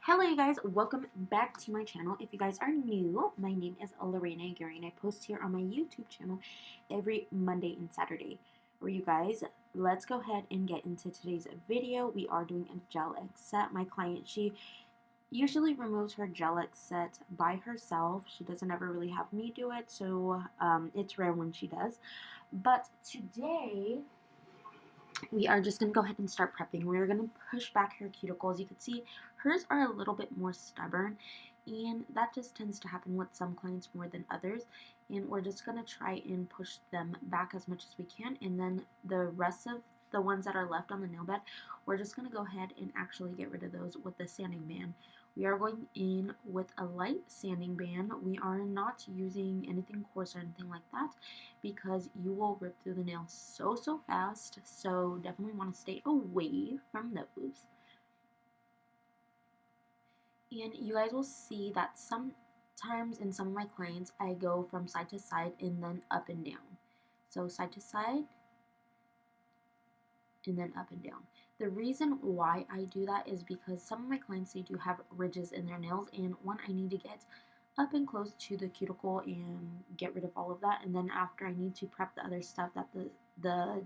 Hello you guys, welcome back to my channel. If you guys are new, my name is Lorena and I post here on my YouTube channel every Monday and Saturday. For you guys, let's go ahead and get into today's video. We are doing a gel X set. My client, she usually removes her gel X set by herself. She doesn't ever really have me do it, so it's rare when she does. But today, we are just going to go ahead and start prepping. We're going to push back her cuticles. You can see hers are a little bit more stubborn, and that just tends to happen with some clients more than others. And we're just going to try and push them back as much as we can, and then the rest of the ones that are left on the nail bed, we're just going to go ahead and actually get rid of those with the sanding band. We are going in with a light sanding band. We are not using anything coarse or anything like that because you will rip through the nail so fast. So definitely want to stay away from those. And you guys will see that sometimes in some of my clients, I go from side to side and then up and down. So side to side and then up and down. The reason why I do that is because some of my clients, they do have ridges in their nails, and one, I need to get up and close to the cuticle and get rid of all of that, and then after I need to prep the other stuff that the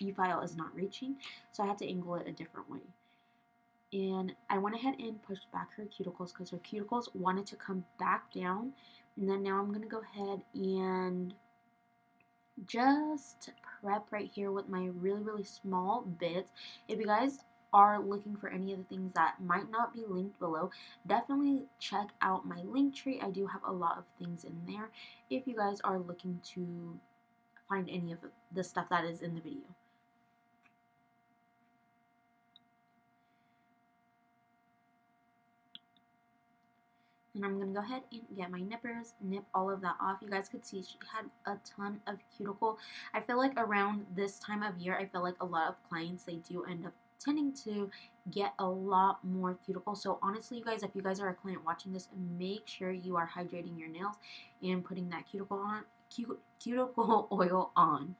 e-file is not reaching, so I had to angle it a different way. And I went ahead and pushed back her cuticles because her cuticles wanted to come back down, and then now I'm going to go ahead and just prep right here with my really small bits. If you guys are looking for any of the things that might not be linked below, definitely check out my link tree. I do have a lot of things in there if you guys are looking to find any of the stuff that is in the video. And I'm going to go ahead and get my nippers, nip all of that off. You guys could see she had a ton of cuticle. I feel like around this time of year, I feel like a lot of clients, they do end up tending to get a lot more cuticle. So honestly, you guys, if you guys are a client watching this, make sure you are hydrating your nails and putting that cuticle oil on.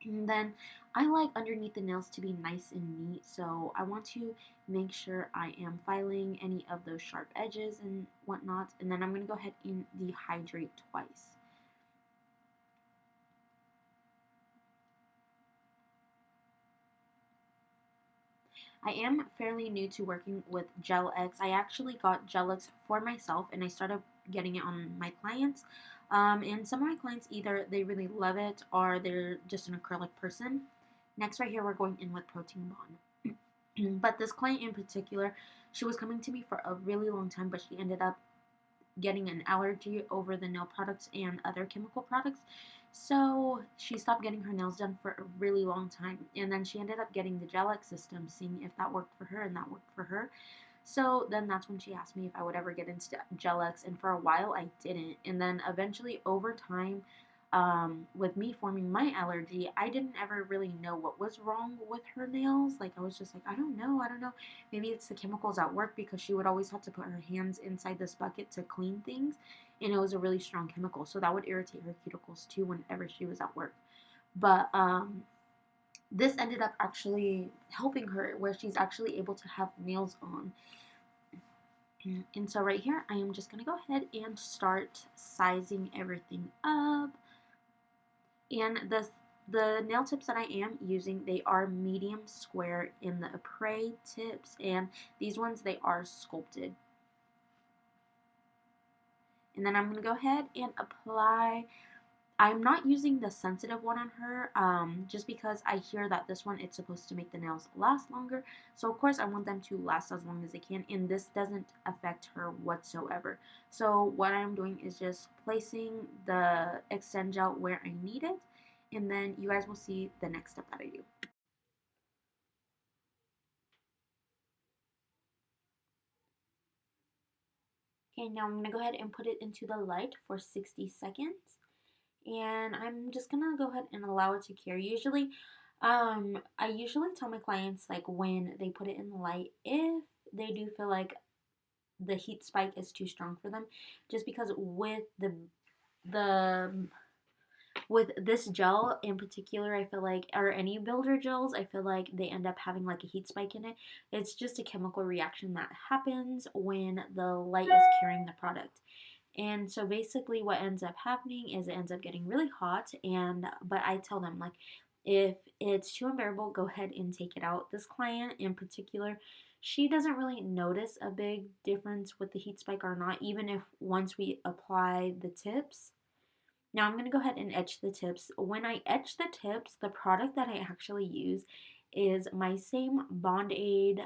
And then I like underneath the nails to be nice and neat, so I want to make sure I am filing any of those sharp edges and whatnot. And then I'm going to go ahead and dehydrate twice. I am fairly new to working with Gel X. I actually got Gel X for myself, and I started getting it on my clients. And some of my clients, either they really love it or they're just an acrylic person. Next, right here, we're going in with Protein Bond. But this client in particular, she was coming to me for a really long time, but she ended up getting an allergy over the nail products and other chemical products. So she stopped getting her nails done for a really long time. And then she ended up getting the Gel X system, seeing if that worked for her, and that worked for her. So then that's when she asked me if I would ever get into Gel X, and for a while I didn't. And then eventually over time, with me forming my allergy, I didn't ever really know what was wrong with her nails. Like, I was just like, I don't know. Maybe it's the chemicals at work, because she would always have to put her hands inside this bucket to clean things, and it was a really strong chemical, so that would irritate her cuticles too whenever she was at work. But this ended up actually helping her, where she's actually able to have nails on. And so right here, I am just going to go ahead and start sizing everything up. And the nail tips that I am using, they are medium square in the Apres tips, and these ones, they are sculpted. And then I'm going to go ahead and apply. I'm not using the sensitive one on her, just because I hear that this one, it's supposed to make the nails last longer. So of course I want them to last as long as they can, and this doesn't affect her whatsoever. So what I'm doing is just placing the Extend Gel where I need it, and then you guys will see the next step that I do. Okay, now I'm going to go ahead and put it into the light for 60 seconds. And I'm just gonna go ahead and allow it to cure. Usually, I usually tell my clients, like, when they put it in the light, if they do feel like the heat spike is too strong for them, just because with the with this gel in particular, I feel like, or any builder gels, I feel like they end up having like a heat spike in it. It's just a chemical reaction that happens when the light is carrying the product. And so basically what ends up happening is it ends up getting really hot, and but I tell them, like, if it's too unbearable, go ahead and take it out. This client in particular, she doesn't really notice a big difference with the heat spike or not, even if once we apply the tips. Now I'm going to go ahead and etch the tips. When I etch the tips, the product that I actually use is my same Bond Aid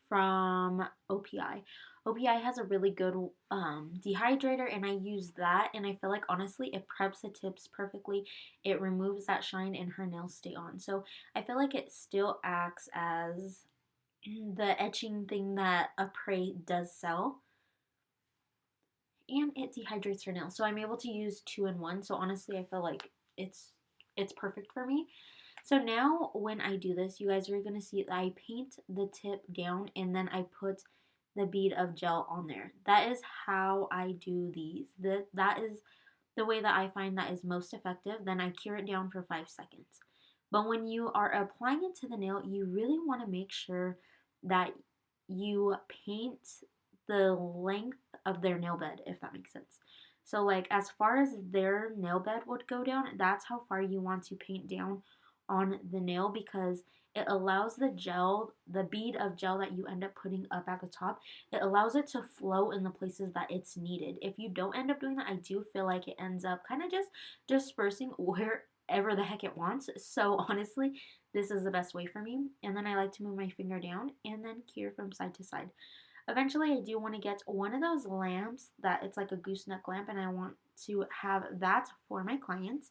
from OPI. OPI has a really good dehydrator, and I use that, and I feel like honestly it preps the tips perfectly. It removes that shine and her nails stay on. So I feel like it still acts as the etching thing that a Prey does sell, and it dehydrates her nails. So I'm able to use 2 in 1. So honestly, I feel like it's perfect for me. So now when I do this, you guys are going to see that I paint the tip down and then I put the bead of gel on there. That is how I do these. That is the way that I find that is most effective. Then I cure it down for 5 seconds. But when you are applying it to the nail, you really want to make sure that you paint the length of their nail bed, if that makes sense. So like as far as their nail bed would go down, that's how far you want to paint down on the nail, because it allows the gel, the bead of gel that you end up putting up at the top, it allows it to flow in the places that it's needed. If you don't end up doing that, I do feel like it ends up kind of just dispersing wherever the heck it wants. So honestly, this is the best way for me. And then I like to move my finger down and then cure from side to side. Eventually, I do want to get one of those lamps that it's like a gooseneck lamp, and I want to have that for my clients.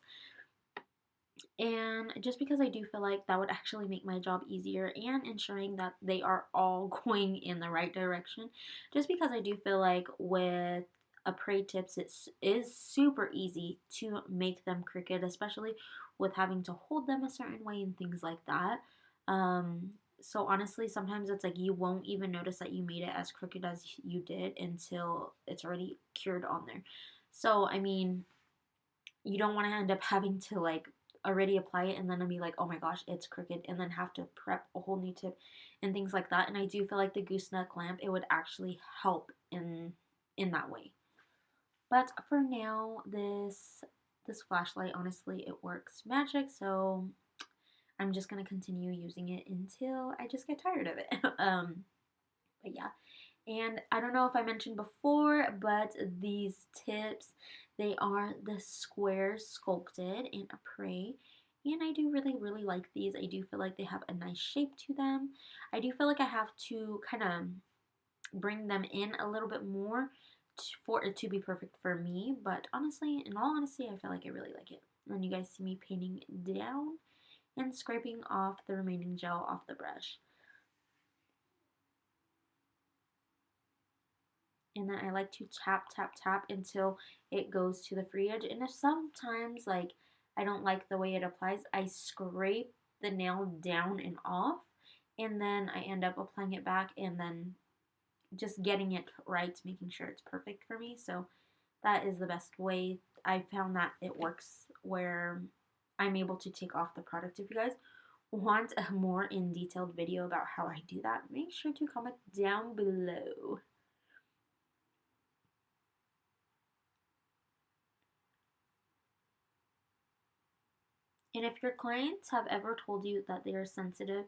And just because I do feel like that would actually make my job easier and ensuring that they are all going in the right direction. Just because I do feel like with Prey tips, it is super easy to make them crooked, especially with having to hold them a certain way and things like that. So honestly, sometimes it's like you won't even notice that you made it as crooked as you did until it's already cured on there. So, I mean, you don't want to end up having to like already apply it and then be like, oh my gosh, it's crooked, and then have to prep a whole new tip and things like that. And I do feel like the gooseneck lamp, it would actually help in that way. But for now, this flashlight, honestly, it works magic, so I'm just gonna continue using it until I just get tired of it. But yeah. And I don't know if I mentioned before, but these tips, they are the squares sculpted in a Prey. And I do really, really like these. I do feel like they have a nice shape to them. I do feel like I have to kind of bring them in a little bit more for it to be perfect for me. But honestly, in all honesty, I feel like I really like it. And you guys see me painting down and scraping off the remaining gel off the brush. And then I like to tap, tap, tap until it goes to the free edge. And if sometimes, like, I don't like the way it applies, I scrape the nail down and off, and then I end up applying it back and then just getting it right, making sure it's perfect for me. So that is the best way. I found that it works where I'm able to take off the product. If you guys want a more in detailed video about how I do that, make sure to comment down below. And if your clients have ever told you that they are sensitive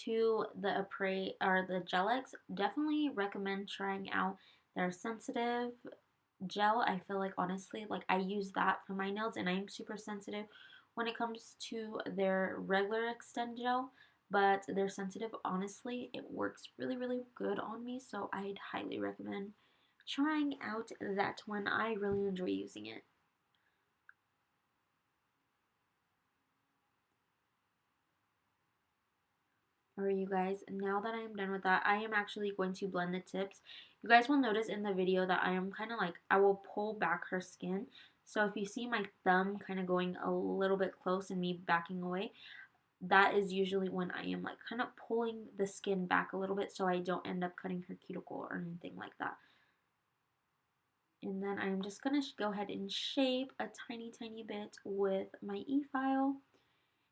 to the Prey or the Gel-X, definitely recommend trying out their sensitive gel. I feel like honestly, like I use that for my nails, and I am super sensitive when it comes to their regular Extend gel, but their sensitive, honestly, it works really, really good on me. So I'd highly recommend trying out that one. I really enjoy using it. Alright, you guys, now that I am done with that, I am actually going to blend the tips. You guys will notice in the video that I am kind of like, I will pull back her skin. So if you see my thumb kind of going a little bit close and me backing away, that is usually when I am like kind of pulling the skin back a little bit so I don't end up cutting her cuticle or anything like that. And then I'm just going to go ahead and shape a tiny, tiny bit with my e-file.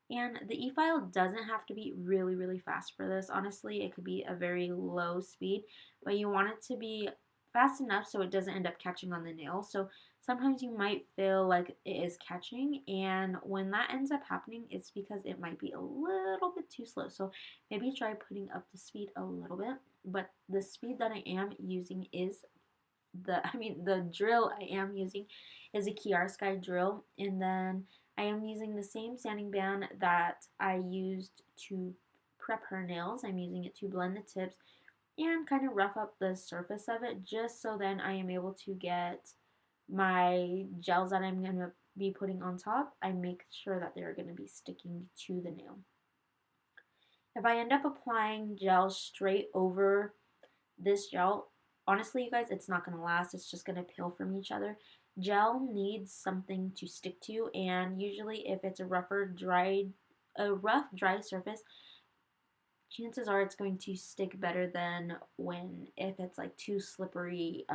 And the e-file doesn't have to be really, really fast for this. Honestly, it could be a very low speed, but you want it to be fast enough so it doesn't end up catching on the nail. So sometimes you might feel like it is catching, and when that ends up happening, it's because it might be a little bit too slow. So maybe try putting up the speed a little bit, but the speed that I am using is the drill I am using is a Chiaroscuro drill, and then I am using the same sanding band that I used to prep her nails. I'm using it to blend the tips and kind of rough up the surface of it, just so then I am able to get my gels that I'm going to be putting on top. I make sure that they're going to be sticking to the nail. If I end up applying gel straight over this gel, honestly, you guys, it's not going to last. It's just going to peel from each other. Gel needs something to stick to, and usually if it's a rough, dry surface, chances are it's going to stick better than if it's like two slippery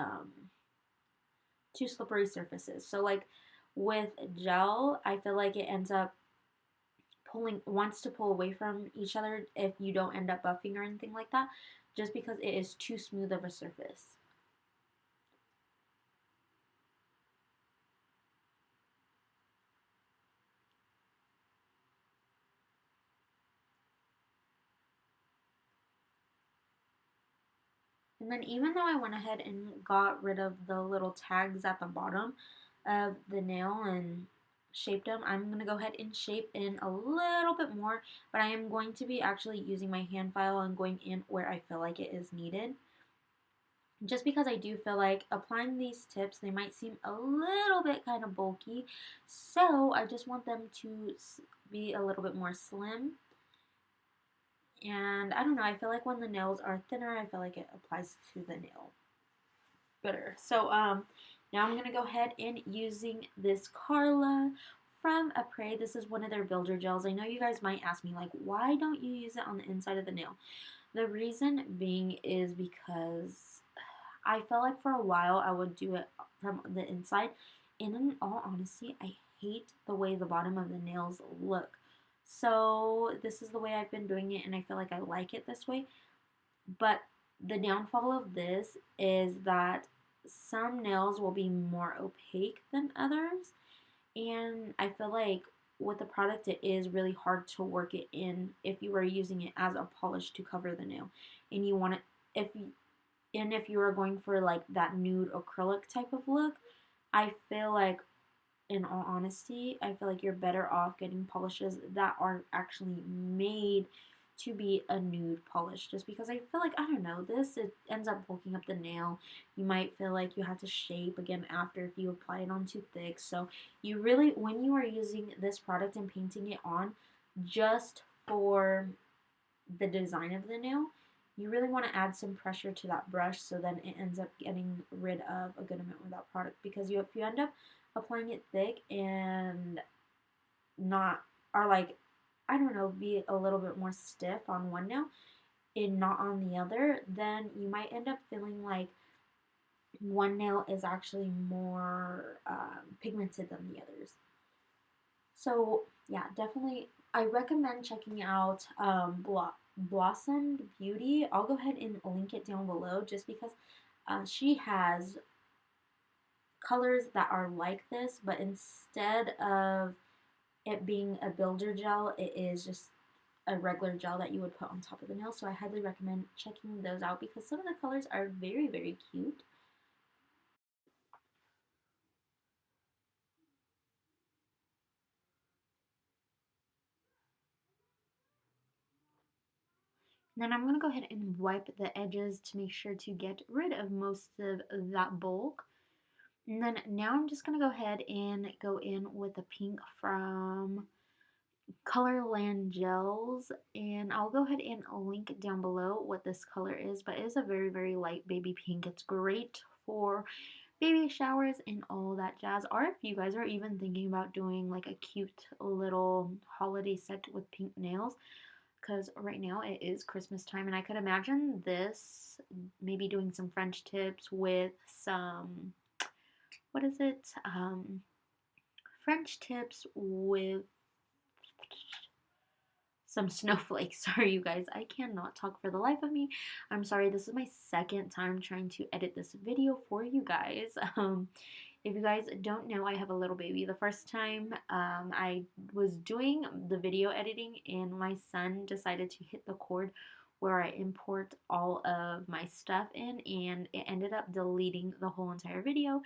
surfaces. So like with gel, I feel like it ends up wants to pull away from each other if you don't end up buffing or anything like that, just because it is too smooth of a surface. And then even though I went ahead and got rid of the little tags at the bottom of the nail and shaped them, I'm going to go ahead and shape in a little bit more, but I am going to be actually using my hand file and going in where I feel like it is needed. Just because I do feel like applying these tips, they might seem a little bit kind of bulky, so I just want them to be a little bit more slim. And I don't know, I feel like when the nails are thinner, I feel like it applies to the nail better. So now I'm going to go ahead and using this Carla from Apres. This is one of their builder gels. I know you guys might ask me, like, why don't you use it on the inside of the nail? The reason being is because I felt like for a while I would do it from the inside. And in all honesty, I hate the way the bottom of the nails look. So this is the way I've been doing it, and I feel like I like it this way. But the downfall of this is that some nails will be more opaque than others. And I feel like with the product, it is really hard to work it in if you were using it as a polish to cover the nail. And you want it, if you are going for like that nude acrylic type of look, I feel like, in all honesty, I feel like you're better off getting polishes that are actually made to be a nude polish, just because I feel like, I don't know, it ends up bulking up the nail. You might feel like you have to shape again after if you apply it on too thick. So you really, when you are using this product and painting it on just for the design of the nail, you really want to add some pressure to that brush, so then it ends up getting rid of a good amount of that product. Because if you end up applying it thick and not, or like, I don't know, be a little bit more stiff on one nail and not on the other, then you might end up feeling like one nail is actually more pigmented than the others. So yeah, definitely I recommend checking out Blossomed Beauty. I'll go ahead and link it down below, just because she has colors that are like this, but instead of it being a builder gel, it is just a regular gel that you would put on top of the nail. So I highly recommend checking those out because some of the colors are very, very cute. Then I'm going to go ahead and wipe the edges to make sure to get rid of most of that bulk. And then now I'm just going to go ahead and go in with the pink from Colorland Gels, and I'll go ahead and link down below what this color is, but it is a very, very light baby pink. It's great for baby showers and all that jazz, or if you guys are even thinking about doing like a cute little holiday set with pink nails, because right now it is Christmas time, and I could imagine this maybe doing some French tips with some what is it? French tips with some snowflakes. Sorry, you guys. I cannot talk for the life of me. I'm sorry. This is my second time trying to edit this video for you guys. If you guys don't know, I have a little baby. The first time I was doing the video editing and my son decided to hit the cord where I import all of my stuff in, and it ended up deleting the whole entire video.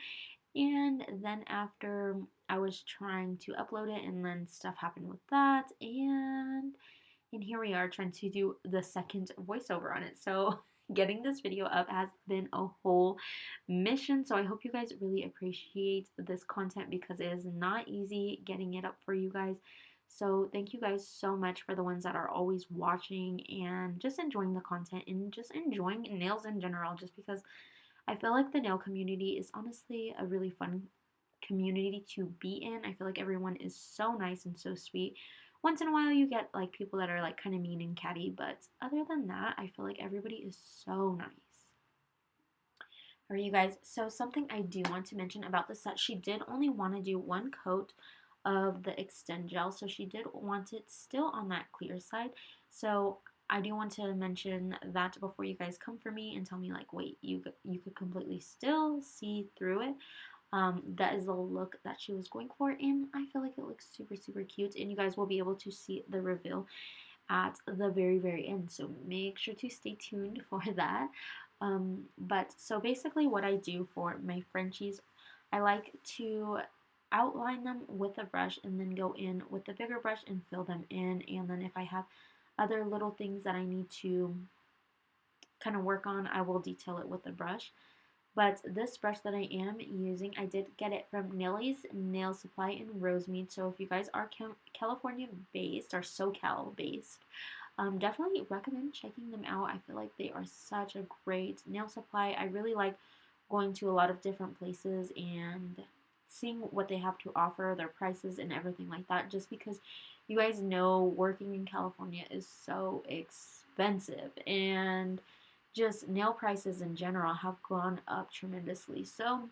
And then after I was trying to upload it, and then stuff happened with that, and here we are trying to do the second voiceover on it. So getting this video up has been a whole mission. So I hope you guys really appreciate this content because it is not easy getting it up for you guys. So thank you guys so much for the ones that are always watching and just enjoying the content and just enjoying nails in general, just because I feel like the nail community is honestly a really fun community to be in. I feel like everyone is so nice and so sweet. Once in a while you get like people that are like kind of mean and catty, but other than that, I feel like everybody is so nice. Alright, you guys, so something I do want to mention about the set, she did only want to do one coat of the Extend Gel, so she did want it still on that clear side. So I do want to mention that before you guys come for me and tell me like, wait, you could completely still see through it. That is the look that she was going for, and I feel like it looks super, super cute, and you guys will be able to see the reveal at the very, very end, so make sure to stay tuned for that. But so basically what I do for my Frenchies, I like to outline them with a brush and then go in with the bigger brush and fill them in, and then if I have other little things that I need to kind of work on, I will detail it with the brush. But this brush that I am using, I did get it from Nellie's Nail Supply in Rosemead. So if you guys are California based or SoCal based, definitely recommend checking them out. I feel like they are such a great nail supply. I really like going to a lot of different places and seeing what they have to offer, their prices and everything like that, just because you guys know working in California is so expensive, and just nail prices in general have gone up tremendously. So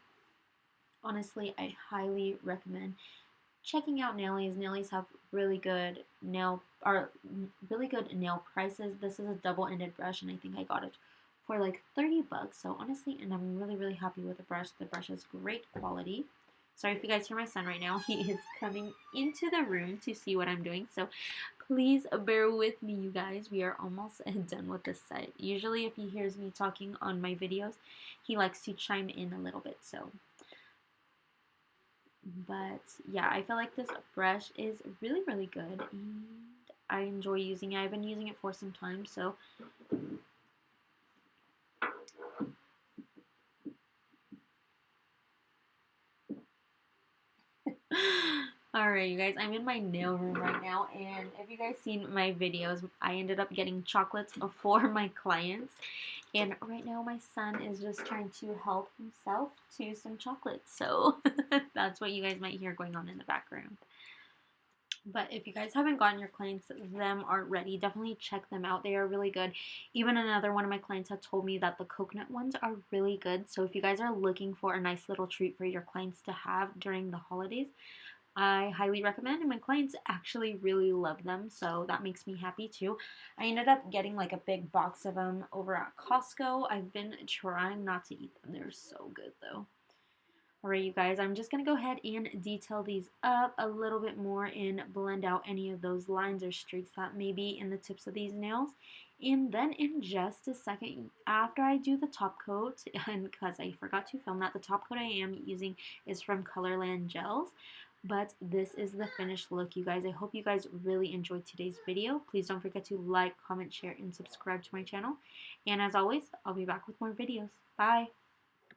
honestly, I highly recommend checking out Nellie's. Nellie's have really good nail prices. This is a double-ended brush, and I think I got it for like 30 bucks. So honestly, and I'm really, really happy with the brush. The brush has great quality. Sorry if you guys hear my son right now. He is coming into the room to see what I'm doing. So please bear with me, you guys. We are almost done with this set. Usually if he hears me talking on my videos, he likes to chime in a little bit. So, but yeah, I feel like this brush is really, really good. And I enjoy using it. I've been using it for some time. So alright, you guys, I'm in my nail room right now, and if you guys seen my videos, I ended up getting chocolates for my clients, and right now my son is just trying to help himself to some chocolates, so that's what you guys might hear going on in the background. But if you guys haven't gotten your clients them already, definitely check them out. They are really good. Even another one of my clients had told me that the coconut ones are really good. So if you guys are looking for a nice little treat for your clients to have during the holidays, I highly recommend, and my clients actually really love them, so that makes me happy too. I ended up getting like a big box of them over at Costco. I've been trying not to eat them. They're so good though. Alright, you guys, I'm just going to go ahead and detail these up a little bit more and blend out any of those lines or streaks that may be in the tips of these nails. And then in just a second, after I do the top coat, and because I forgot to film that, the top coat I am using is from Colorland Gels. But this is the finished look, you guys. I hope you guys really enjoyed today's video. Please don't forget to like, comment, share, and subscribe to my channel. And as always, I'll be back with more videos. Bye!